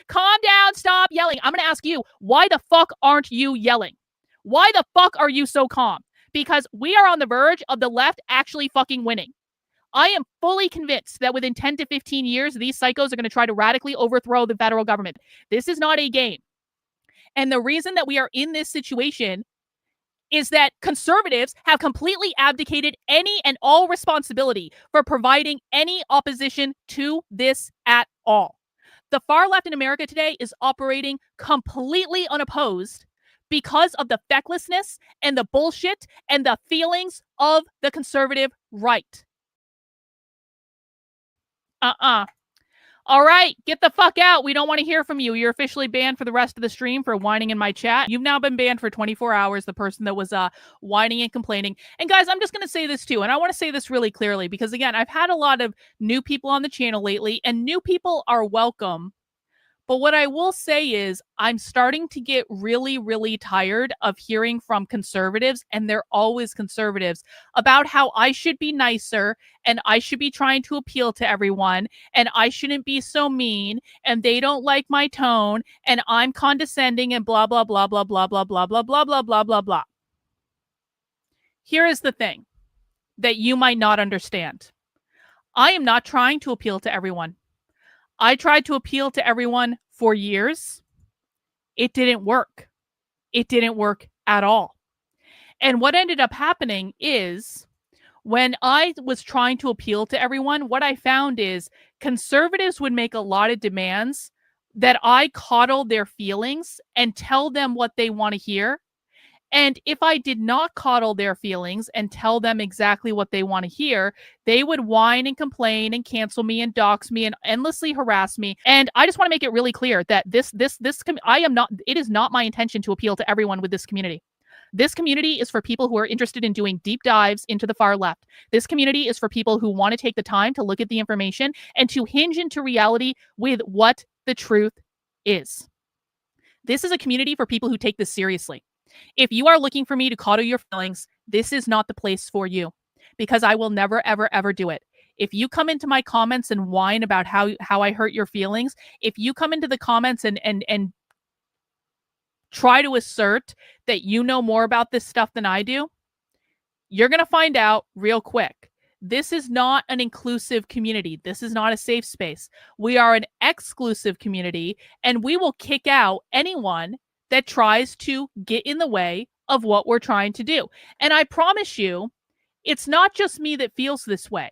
Calm down, stop yelling. I'm going to ask you, why the fuck aren't you yelling? Why the fuck are you so calm? Because we are on the verge of the left actually fucking winning. I am fully convinced that within 10 to 15 years, these psychos are going to try to radically overthrow the federal government. This is not a game. And the reason that we are in this situation is that conservatives have completely abdicated any and all responsibility for providing any opposition to this at all. The far left in America today is operating completely unopposed because of the fecklessness and the bullshit and the feelings of the conservative right. All right, get the fuck out. We don't want to hear from you. You're officially banned for the rest of the stream for whining in my chat. You've now been banned for 24 hours, the person that was whining and complaining. And guys, I'm just going to say this too, and I want to say this really clearly because, again, I've had a lot of new people on the channel lately, and new people are welcome. But what I will say is I'm starting to get really, really tired of hearing from conservatives, and they're always conservatives, about how I should be nicer and I should be trying to appeal to everyone and I shouldn't be so mean and they don't like my tone and I'm condescending and blah, blah, blah, blah, blah, blah, blah, blah, blah, blah, blah, blah, blah. Here is the thing that you might not understand. I am not trying to appeal to everyone. I tried to appeal to everyone for years. It didn't work. It didn't work at all. And what ended up happening is when I was trying to appeal to everyone, what I found is conservatives would make a lot of demands that I coddle their feelings and tell them what they want to hear. And if I did not coddle their feelings and tell them exactly what they want to hear, they would whine and complain and cancel me and dox me and endlessly harass me. And I just want to make it really clear that it is not my intention to appeal to everyone with this community. This community is for people who are interested in doing deep dives into the far left. This community is for people who want to take the time to look at the information and to hinge into reality with what the truth is. This is a community for people who take this seriously. If you are looking for me to coddle your feelings, this is not the place for you because I will never, ever, ever do it. If you come into my comments and whine about how I hurt your feelings, if you come into the comments and try to assert that you know more about this stuff than I do, you're going to find out real quick. This is not an inclusive community. This is not a safe space. We are an exclusive community, and we will kick out anyone that tries to get in the way of what we're trying to do. And I promise you, it's not just me that feels this way.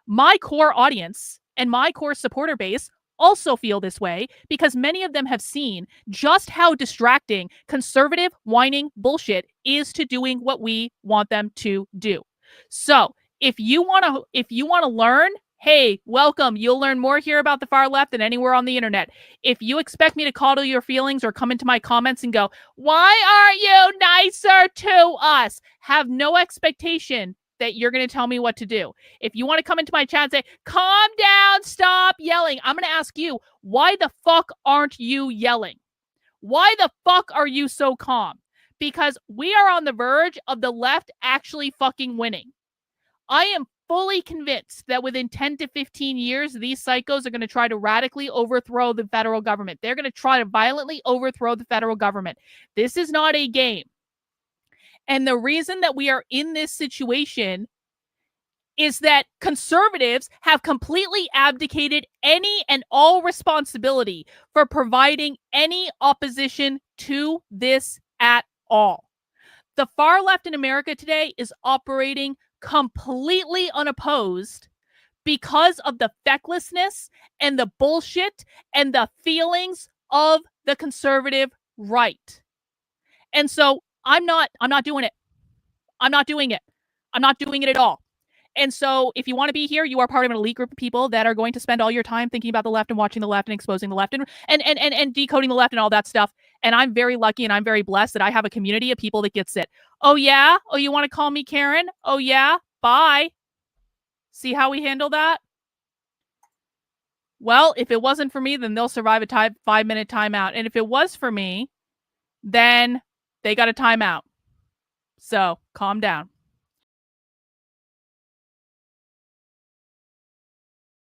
My core audience and my core supporter base also feel this way because many of them have seen just how distracting conservative whining bullshit is to doing what we want them to do. So if you want to learn, hey, welcome. You'll learn more here about the far left than anywhere on the internet. If you expect me to coddle your feelings or come into my comments and go, why aren't you nicer to us? Have no expectation that you're going to tell me what to do. If you want to come into my chat and say, calm down, stop yelling, I'm going to ask you, why the fuck aren't you yelling? Why the fuck are you so calm? Because we are on the verge of the left actually fucking winning. I am fully convinced that within 10 to 15 years, these psychos are going to try to radically overthrow the federal government. They're going to try to violently overthrow the federal government. This is not a game. And the reason that we are in this situation is that conservatives have completely abdicated any and all responsibility for providing any opposition to this at all. The far left in America today is operating completely unopposed because of the fecklessness and the bullshit and the feelings of the conservative right. And so I'm not doing it. I'm not doing it. I'm not doing it at all. And so if you want to be here, you are part of an elite group of people that are going to spend all your time thinking about the left and watching the left and exposing the left and decoding the left and all that stuff. And I'm very lucky and I'm very blessed that I have a community of people that gets it. Oh, yeah? Oh, you want to call me Karen? Oh, yeah? Bye. See how we handle that? Well, if it wasn't for me, then they'll survive a 5-minute timeout. And if it was for me, then they got a timeout. So calm down.